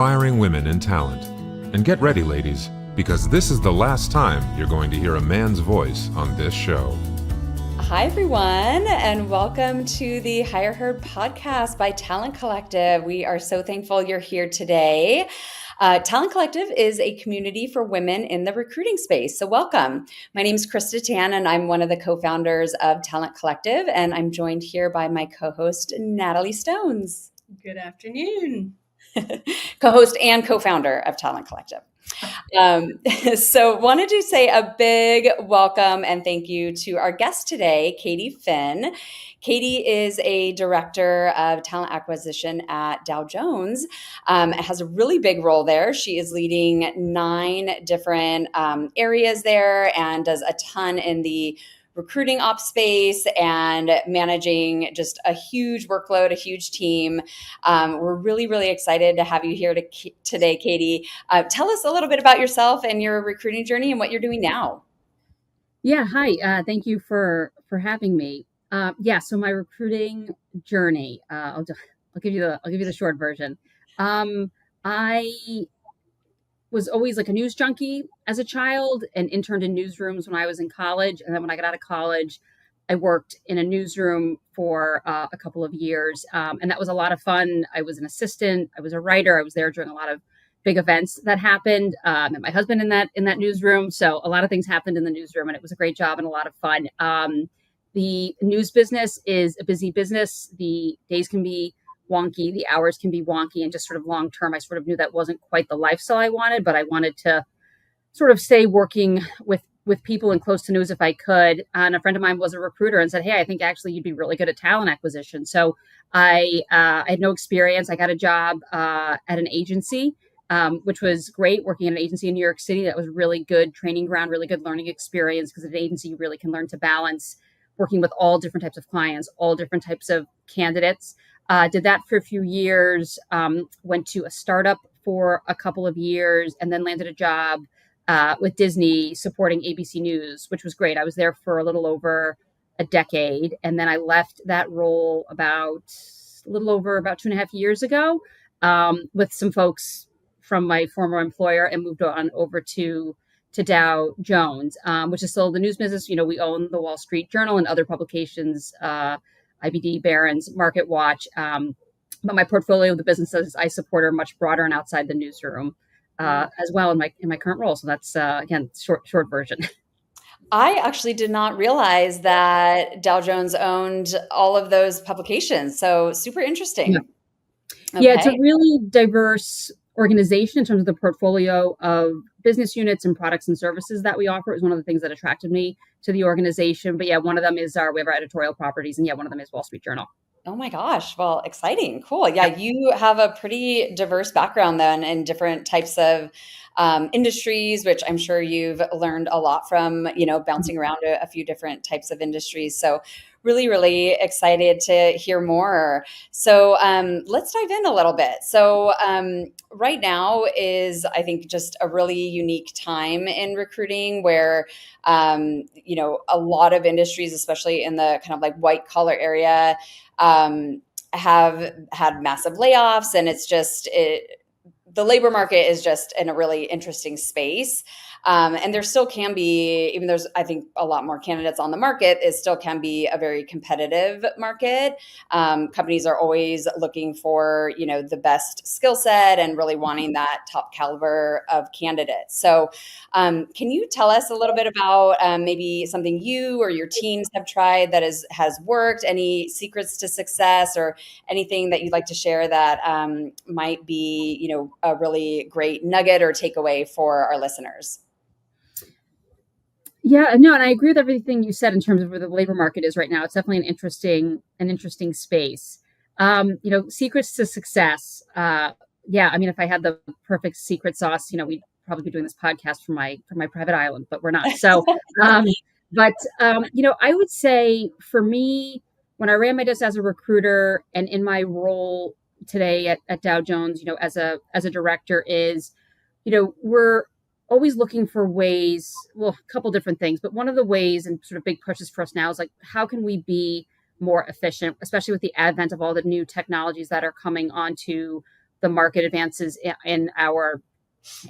Inspiring women in talent. And get ready, ladies, because this is the last time you're going to hear a man's voice on this show. Hi, everyone, and welcome to the HigherHer podcast by Talent Collective. We are so thankful you're here today. Talent Collective is a community for women in the recruiting space. So welcome. My name is Krista Tan, and I'm one of the co-founders of Talent Collective, and I'm joined here by my co-host, Natalie Stones. Good afternoon. Co-host and co-founder of Talent Collective. So wanted to say a big welcome and thank you to our guest today, Katie Finn. Katie is a director of talent acquisition at Dow Jones. Has a really big role there. She is leading 9 different areas there and does a ton in the recruiting ops space and managing just a huge workload, a huge team. We're really, really excited to have you here today, Katie. Tell us a little bit about yourself and your recruiting journey and what you're doing now. Yeah, hi. Thank you for having me. So my recruiting journey. I'll give you the short version. I was always like a news junkie as a child and interned in newsrooms when I was in college. And then when I got out of college, I worked in a newsroom for a couple of years. And that was a lot of fun. I was an assistant. I was a writer. I was there during a lot of big events that happened. Met my husband in that newsroom. So a lot of things happened in the newsroom and it was a great job and a lot of fun. The news business is a busy business. The days can be wonky, the hours can be wonky, and just sort of long term, I sort of knew that wasn't quite the lifestyle I wanted, but I wanted to sort of stay working with people and close to news if I could. And a friend of mine was a recruiter and said, "Hey, I think actually you'd be really good at talent acquisition." So I had no experience. I got a job at an agency, which was great, working at an agency in New York City. That was really good training ground, really good learning experience, because at an agency you really can learn to balance working with all different types of clients, all different types of candidates. Did that for a few years, went to a startup for a couple of years, and then landed a job with Disney supporting ABC News, which was great. I was there for a little over a decade, and then I left that role about 2.5 years ago with some folks from my former employer and moved on over to Dow Jones, which is still the news business. You know, we own the Wall Street Journal and other publications, IBD, Barron's, Market Watch. But my portfolio of the businesses I support are much broader and outside the newsroom as well in my current role. So that's, again, short version. I actually did not realize that Dow Jones owned all of those publications. So super interesting. Yeah. Yeah, it's a really diverse organization in terms of the portfolio of business units and products and services that we offer. It was one of the things that attracted me to the organization. But yeah, one of them is we have our editorial properties, and one of them is Wall Street Journal. Oh my gosh. Well, exciting. Cool. Yeah, you have a pretty diverse background then in different types of industries, which I'm sure you've learned a lot from, bouncing around a few different types of industries. So really, really excited to hear more. So let's dive in a little bit. So right now is, I think, just a really unique time in recruiting where, a lot of industries, especially in the kind of like white collar area, have had massive layoffs, and the labor market is just in a really interesting space. And there still can be, even there's, I think, a lot more candidates on the market, it still can be a very competitive market. Companies are always looking for, the best skill set and really wanting that top caliber of candidates. So can you tell us a little bit about maybe something you or your teams have tried that has worked, any secrets to success, or anything that you'd like to share that might be, a really great nugget or takeaway for our listeners? Yeah, no, and I agree with everything you said in terms of where the labor market is right now. It's definitely an interesting space. Secrets to success. If I had the perfect secret sauce, we'd probably be doing this podcast from my private island, but we're not. So, I would say for me, when I ran my desk as a recruiter and in my role today at Dow Jones, as a director is, we're always looking for ways, well, a couple different things, but one of the ways and sort of big pushes for us now is like, how can we be more efficient, especially with the advent of all the new technologies that are coming onto the market advances in our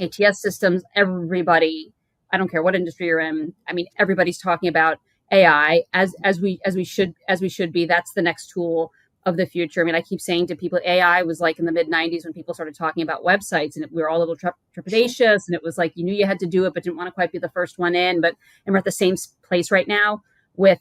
ATS systems. Everybody, I don't care what industry you're in. I mean, everybody's talking about AI as we should be. That's the next tool of the future. I mean, I keep saying to people, AI was like in the mid 90s when people started talking about websites, and we were all a little trepidatious, and it was like you knew you had to do it, but didn't want to quite be the first one in. And we're at the same place right now with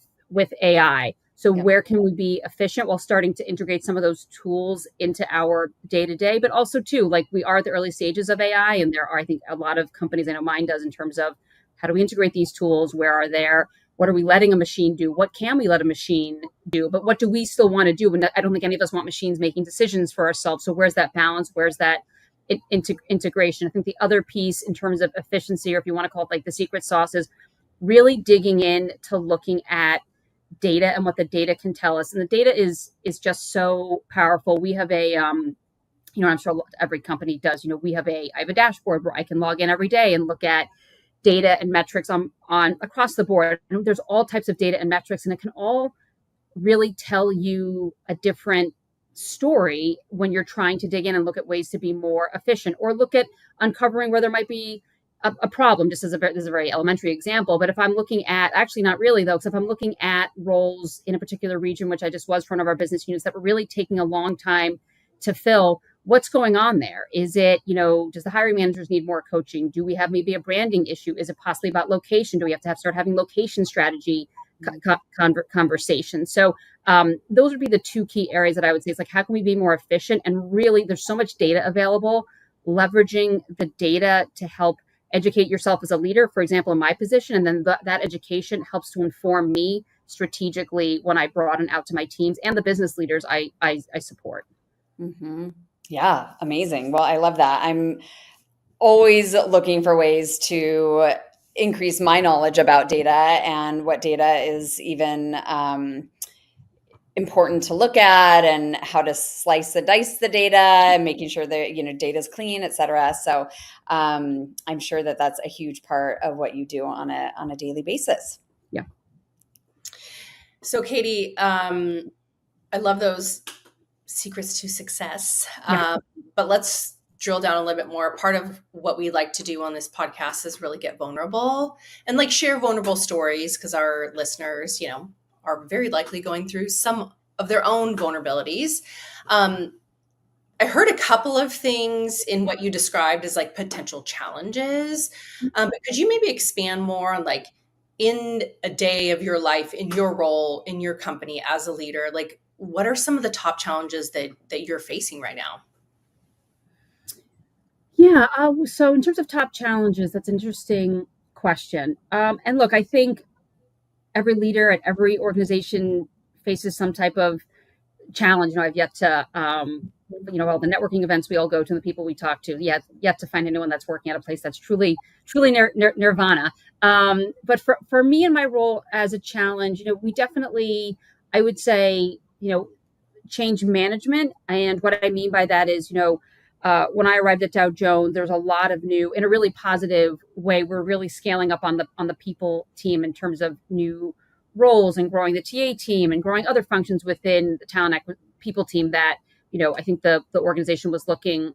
AI. So where can we be efficient while starting to integrate some of those tools into our day to day, but also too, like we are at the early stages of AI, and there are, I think, a lot of companies, I know mine does, in terms of how do we integrate these tools? Where are there? What are we letting a machine do? What can we let a machine do? But what do we still want to do? And I don't think any of us want machines making decisions for ourselves. So where's that balance? Where's that integration? I think the other piece in terms of efficiency, or if you want to call it like the secret sauce, is really digging in to looking at data and what the data can tell us. And the data is just so powerful. We have a, I'm sure every company does, I have a dashboard where I can log in every day and look at data and metrics on across the board. And there's all types of data and metrics, and it can all really tell you a different story when you're trying to dig in and look at ways to be more efficient, or look at uncovering where there might be a problem. Just as this is a very elementary example, but if I'm looking at, actually not really though, because if I'm looking at roles in a particular region, which I just was for one of our business units that were really taking a long time to fill, what's going on there? Is it, does the hiring managers need more coaching? Do we have maybe a branding issue? Is it possibly about location? Do we have to start having location strategy conversations? So those would be the two key areas that I would say. It's like, how can we be more efficient? And really, there's so much data available, leveraging the data to help educate yourself as a leader, for example, in my position. And then that education helps to inform me strategically when I broaden out to my teams and the business leaders I support. Mm-hmm. Yeah, amazing. Well, I love that. I'm always looking for ways to increase my knowledge about data and what data is even important to look at, and how to slice and dice the data, and making sure that data is clean, et cetera. So I'm sure that that's a huge part of what you do on a daily basis. Yeah. So Katie, I love those secrets to success. Yeah. But let's drill down a little bit more. Part of what we like to do on this podcast is really get vulnerable and like share vulnerable stories, because our listeners, are very likely going through some of their own vulnerabilities. I heard a couple of things in what you described as like potential challenges. But could you maybe expand more on, like, in a day of your life, in your role, in your company as a leader, like what are some of the top challenges that you're facing right now? Yeah. So in terms of top challenges, that's an interesting question. And look, I think every leader at every organization faces some type of challenge. I've yet to, all the networking events we all go to, and the people we talk to, yet to find anyone that's working at a place that's truly nirvana. But for me and my role as a challenge, we definitely, I would say, change management. And what I mean by that is, when I arrived at Dow Jones, there's a lot of new, in a really positive way, we're really scaling up on the people team in terms of new roles and growing the TA team and growing other functions within the talent people team that, I think the organization was looking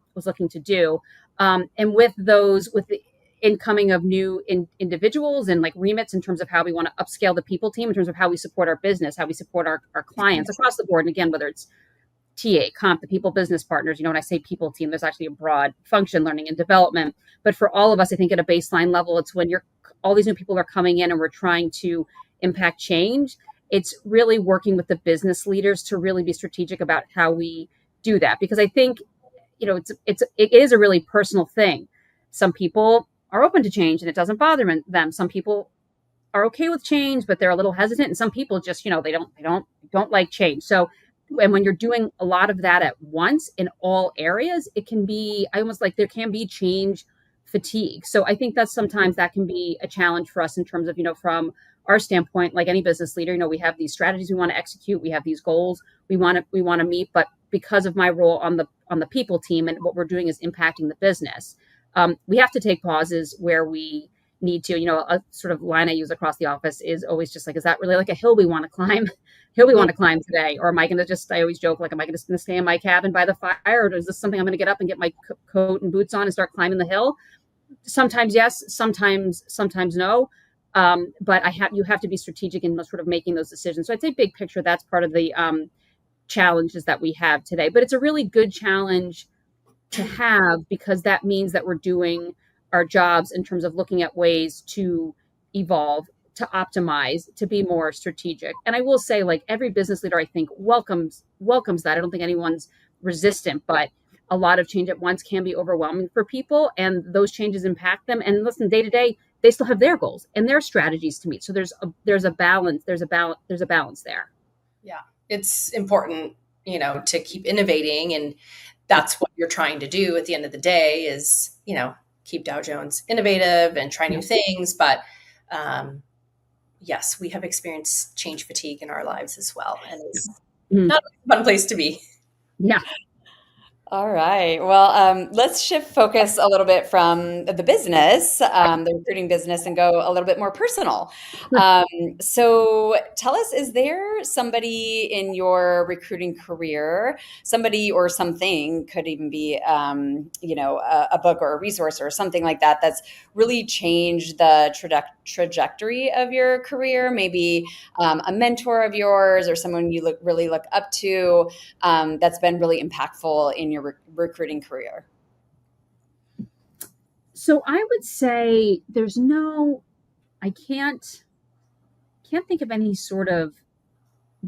to do. And with the incoming of new individuals and like remits in terms of how we want to upscale the people team, in terms of how we support our business, how we support our clients across the board. And again, whether it's TA, comp, the people business partners, when I say people team, there's actually a broad function, learning and development. But for all of us, I think at a baseline level, it's when all these new people are coming in and we're trying to impact change. It's really working with the business leaders to really be strategic about how we do that. Because I think, it is a really personal thing. Some people are open to change and it doesn't bother them. Some people are okay with change, but they're a little hesitant. And some people just, they don't like change. So, and when you're doing a lot of that at once in all areas, it can be, I almost like there can be change fatigue. So I think sometimes that can be a challenge for us in terms of, from our standpoint, like any business leader, we have these strategies we want to execute. We have these goals we want to meet, but because of my role on the people team and what we're doing is impacting the business, we have to take pauses where we need to. A sort of line I use across the office is always just like, is that really like a hill we want to climb? Hill we want to climb today? Or am I going to I always joke, like, am I just going to stay in my cabin by the fire? Or is this something I'm going to get up and get my coat and boots on and start climbing the hill? Sometimes yes, sometimes no. But you have to be strategic in sort of making those decisions. So I'd say big picture, that's part of the challenges that we have today. But it's a really good challenge to have, because that means that we're doing our jobs in terms of looking at ways to evolve, to optimize, to be more strategic. And I will say, like, every business leader, I think, welcomes that. I don't think anyone's resistant, but a lot of change at once can be overwhelming for people, and those changes impact them. And listen, day to day, they still have their goals and their strategies to meet. So there's a balance. There's a balance there. Yeah, it's important, to keep innovating, and that's what you're trying to do at the end of the day is, keep Dow Jones innovative and try new things. But yes, we have experienced change fatigue in our lives as well, and it's not a fun place to be. Yeah. All right. Well, let's shift focus a little bit from the business, the recruiting business, and go a little bit more personal. So tell us, is there somebody in your recruiting career, somebody or something, could even be, a book or a resource or something like that, that's really changed the trajectory of your career? Maybe a mentor of yours or someone you really look up to, that's been really impactful in your recruiting career? So I would say I can't think of any sort of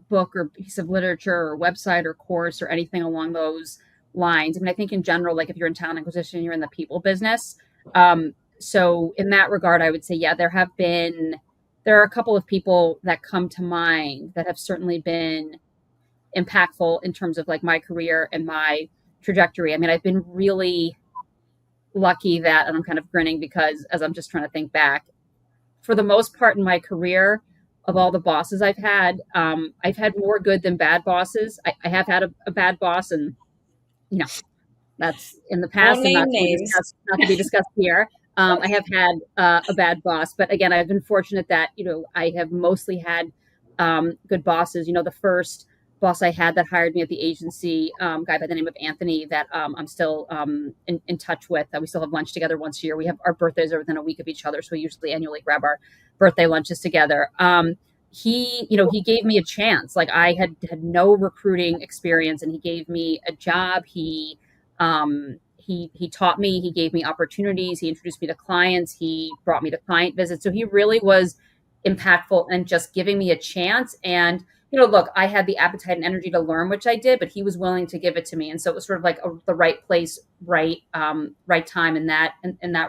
book or piece of literature or website or course or anything along those lines. I mean, I think in general, like, if you're in talent acquisition, you're in the people business. So in that regard, I would say, yeah, there are a couple of people that come to mind that have certainly been impactful in terms of, like, my career and my trajectory. I mean, I've been really lucky that, and I'm kind of grinning because as I'm just trying to think back, for the most part in my career, of all the bosses I've had more good than bad bosses. I have had a bad boss, and that's in the past, and not to be discussed here. I have had a bad boss, but again, I've been fortunate that I have mostly had good bosses. The first boss I had that hired me at the agency, guy by the name of Anthony, that I'm still in touch with. We still have lunch together once a year. We have our birthdays are within a week of each other, so we usually annually grab our birthday lunches together. He gave me a chance. Like, I had no recruiting experience, and he gave me a job. He taught me. He gave me opportunities. He introduced me to clients. He brought me to client visits. So he really was impactful and just giving me a chance. And look, I had the appetite and energy to learn, which I did, but he was willing to give it to me. And so it was sort of like the right place, right time in that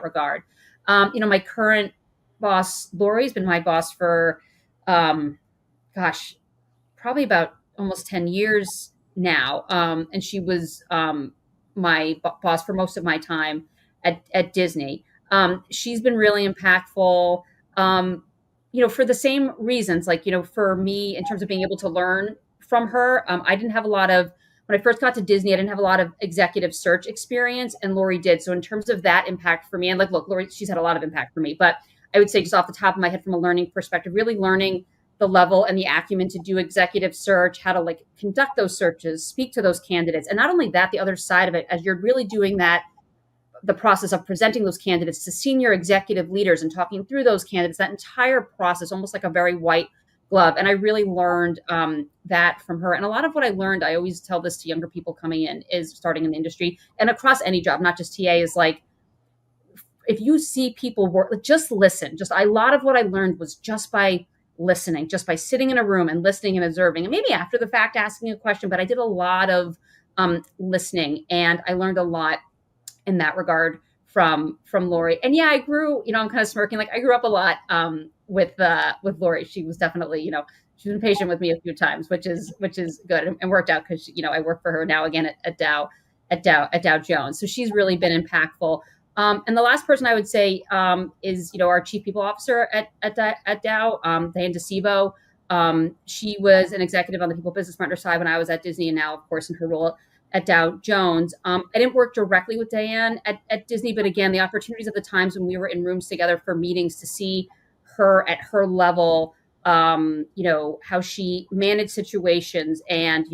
regard. My current boss, Lori's been my boss for, probably about almost 10 years now. And she was my boss for most of my time at Disney. She's been really impactful. For the same reasons, like, for me, in terms of being able to learn from her, I didn't have a lot of, when I first got to Disney, I didn't have a lot of executive search experience, and Lori did. So in terms of that impact for me, and, like, look, Lori, she's had a lot of impact for me, but I would say, just off the top of my head, from a learning perspective, really learning the level and the acumen to do executive search, how to, like, conduct those searches, speak to those candidates. And not only that, the other side of it, as you're really doing that, the process of presenting those candidates to senior executive leaders and talking through those candidates, that entire process, almost like a very white glove. And I really learned that from her. And a lot of what I learned, I always tell this to younger people coming in, is starting in the industry and across any job, not just TA, is like, if you see people work, just listen. A lot of what I learned was just by listening, just by sitting in a room and listening and observing, and maybe after the fact asking a question. But I did a lot of listening, and I learned a lot in that regard from Lori. And yeah, I grew, I'm kind of smirking, like, I grew up a lot with Lori. She was definitely, she's been patient with me a few times, which is good, and worked out, because I work for her now again at Dow Jones. So she's really been impactful. And the last person I would say is our chief people officer at Dow, Diane DeCivo. She was an executive on the people business partner side when I was at Disney, and now, of course, in her role at Dow Jones. I didn't work directly with Diane at Disney, but again, the opportunities of the times when we were in rooms together for meetings to see her at her level, how she managed situations, and,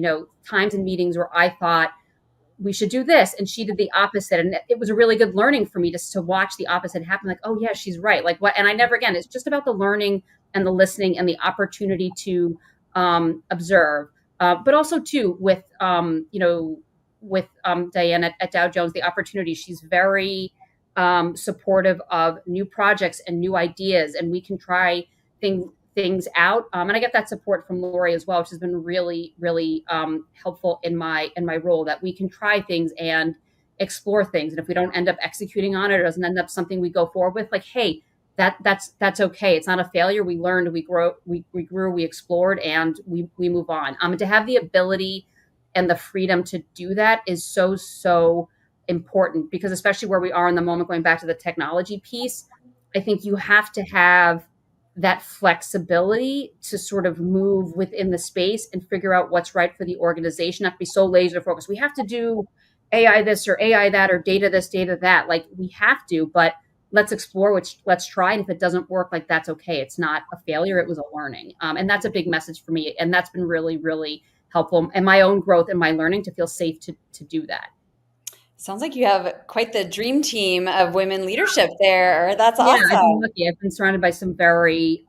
times in meetings where I thought we should do this, and she did the opposite. And it was a really good learning for me just to watch the opposite happen. Like, oh yeah, she's right. Like what? And I never, again, it's just about the learning and the listening and the opportunity to observe. But also too with Diane at Dow Jones, the opportunity. She's very supportive of new projects and new ideas, and we can try things out. And I get that support from Lori as well, which has been really, really helpful in my role, that we can try things and explore things. And if we don't end up executing on it, or doesn't end up something we go forward with, like, hey, that's okay. It's not a failure. We learned, we grew, we explored, and we move on. And to have the ability and the freedom to do that is so important, because especially where we are in the moment, going back to the technology piece, I think you have to have that flexibility to sort of move within the space and figure out what's right for the organization, not to be so laser focused. We have to do AI this or AI that, or data this, data that. Like, we have to, but let's explore, let's try. And if it doesn't work, like, that's okay. It's not a failure. It was a learning. And that's a big message for me. And that's been really, really helpful in my own growth and my learning, to feel safe to do that. Sounds like you have quite the dream team of women leadership there. That's Yeah, awesome. I've been lucky. I've been surrounded by some very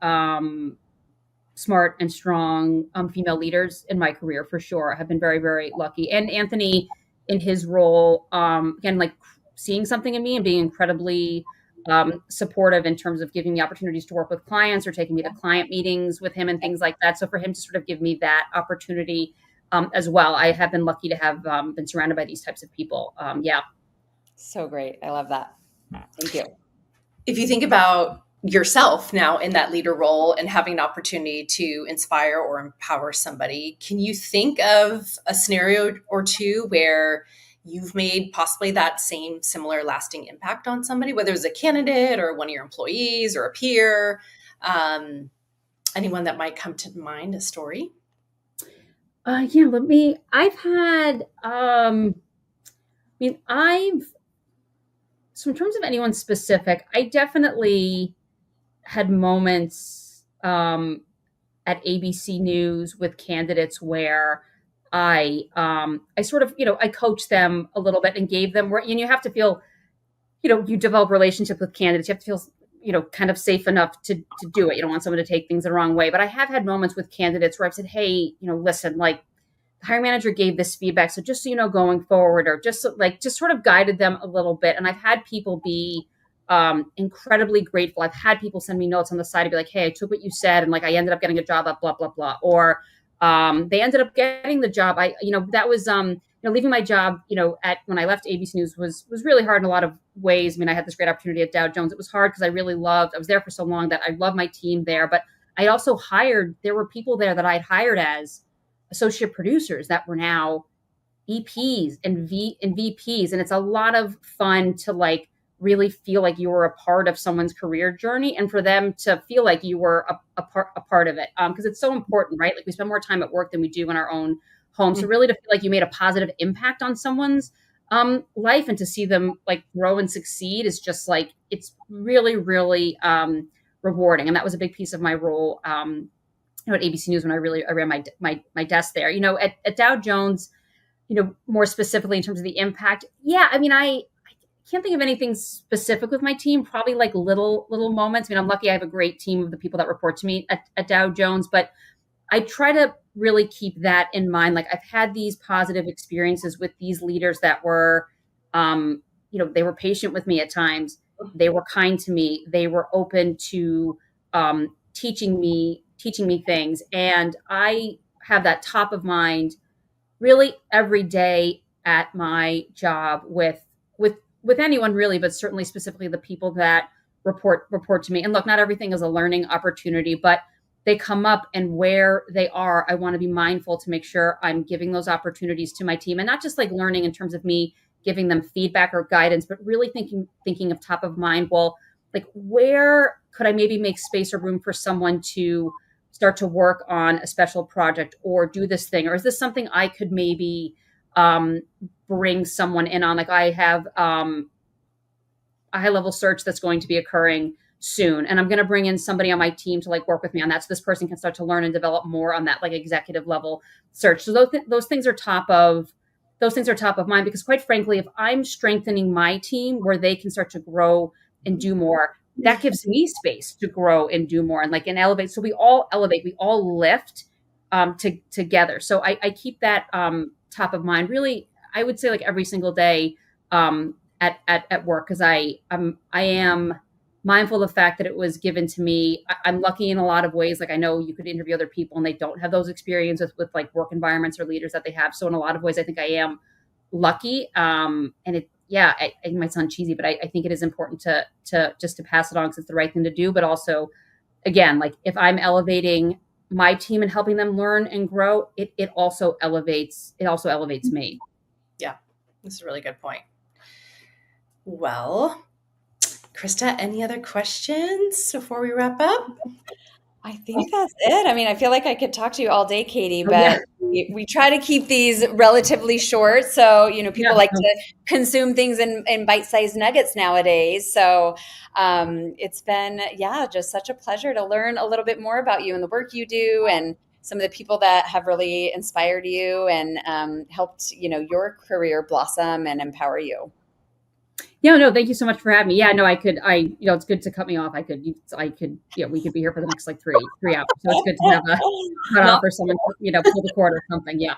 smart and strong female leaders in my career, for sure. I have been very, very lucky. And Anthony, in his role, again, like, seeing something in me and being incredibly supportive in terms of giving me opportunities to work with clients, or taking me to client meetings with him and things like that. So for him to sort of give me that opportunity as well, I have been lucky to have been surrounded by these types of people. Yeah. So great. I love that. Thank you. If you think about yourself now in that leader role and having an opportunity to inspire or empower somebody, can you think of a scenario or two where you've made possibly that same similar lasting impact on somebody, whether it's a candidate or one of your employees or a peer? Anyone that might come to mind, a story? Yeah, I've had, so in terms of anyone specific, I definitely had moments at ABC News with candidates where I sort of, I coached them a little bit and gave them, and you have to feel, you develop relationships with candidates. You have to feel, kind of safe enough to do it. You don't want someone to take things the wrong way. But I have had moments with candidates where I've said, hey, listen, like, the hiring manager gave this feedback, so just so you know, going forward, or just sort of guided them a little bit. And I've had people be incredibly grateful. I've had people send me notes on the side to be like, hey, I took what you said, and like, I ended up getting a job at blah, blah, blah. Or they ended up getting the job. That was, leaving my job, when I left ABC News was really hard in a lot of ways. I mean, I had this great opportunity at Dow Jones. It was hard because I was there for so long that I loved my team there. But I also there were people there that I'd hired as associate producers that were now EPs and VPs. And it's a lot of fun to like really feel like you were a part of someone's career journey, and for them to feel like you were a part of it. Because it's so important, right? Like, we spend more time at work than we do in our own home. So really to feel like you made a positive impact on someone's life, and to see them like grow and succeed is just like, it's really, really rewarding. And that was a big piece of my role at ABC News when I ran my desk there. At Dow Jones, more specifically in terms of the impact. Yeah, I mean, I can't think of anything specific with my team. Probably like little moments. I mean, I'm lucky I have a great team of the people that report to me at Dow Jones, but I try to really keep that in mind. Like, I've had these positive experiences with these leaders that were, they were patient with me at times. They were kind to me. They were open to teaching me things. And I have that top of mind really every day at my job with anyone really, but certainly specifically the people that report to me. And look, not everything is a learning opportunity, but they come up, and where they are, I want to be mindful to make sure I'm giving those opportunities to my team, and not just like learning in terms of me giving them feedback or guidance, but really thinking of top of mind. Well, like, where could I maybe make space or room for someone to start to work on a special project or do this thing? Or is this something I could maybe bring someone in on. Like I have a high level search that's going to be occurring soon, and I'm going to bring in somebody on my team to like work with me on that, so this person can start to learn and develop more on that like executive level search. So those things are top of mind, because quite frankly, if I'm strengthening my team where they can start to grow and do more, that gives me space to grow and do more and elevate. So we all elevate, we all lift together. So I keep that top of mind, really. I would say like every single day at work, because I am mindful of the fact that it was given to me. I'm lucky in a lot of ways. Like I know you could interview other people and they don't have those experiences with like work environments or leaders that they have. So in a lot of ways, I think I am lucky. And it might sound cheesy, but I think it is important to just to pass it on, because it's the right thing to do. But also, again, like if I'm elevating my team and helping them learn and grow, it also elevates me. Yeah, this is a really good point. Well, Krista, any other questions before we wrap up? I think that's it. I mean, I feel like I could talk to you all day, Katie, but we try to keep these relatively short. So, people like to consume things in bite-sized nuggets nowadays. So it's been, just such a pleasure to learn a little bit more about you and the work you do, and some of the people that have really inspired you and helped, your career blossom and empower you. Yeah, no, thank you so much for having me. Yeah, no, it's good to cut me off. We could be here for the next like three hours. So it's good to have a cut off or someone, pull the cord or something. Yeah.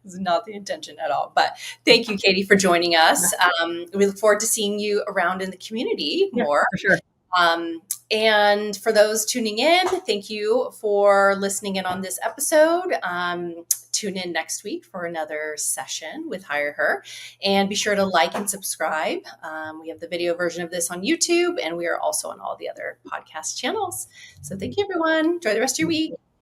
This is not the intention at all, but thank you, Katie, for joining us. We look forward to seeing you around in the community more. For sure. And for those tuning in, thank you for listening in on this episode. Tune in next week for another session with HigherHer, and be sure to like and subscribe. We have the video version of this on YouTube, and we are also on all the other podcast channels. So thank you, everyone. Enjoy the rest of your week.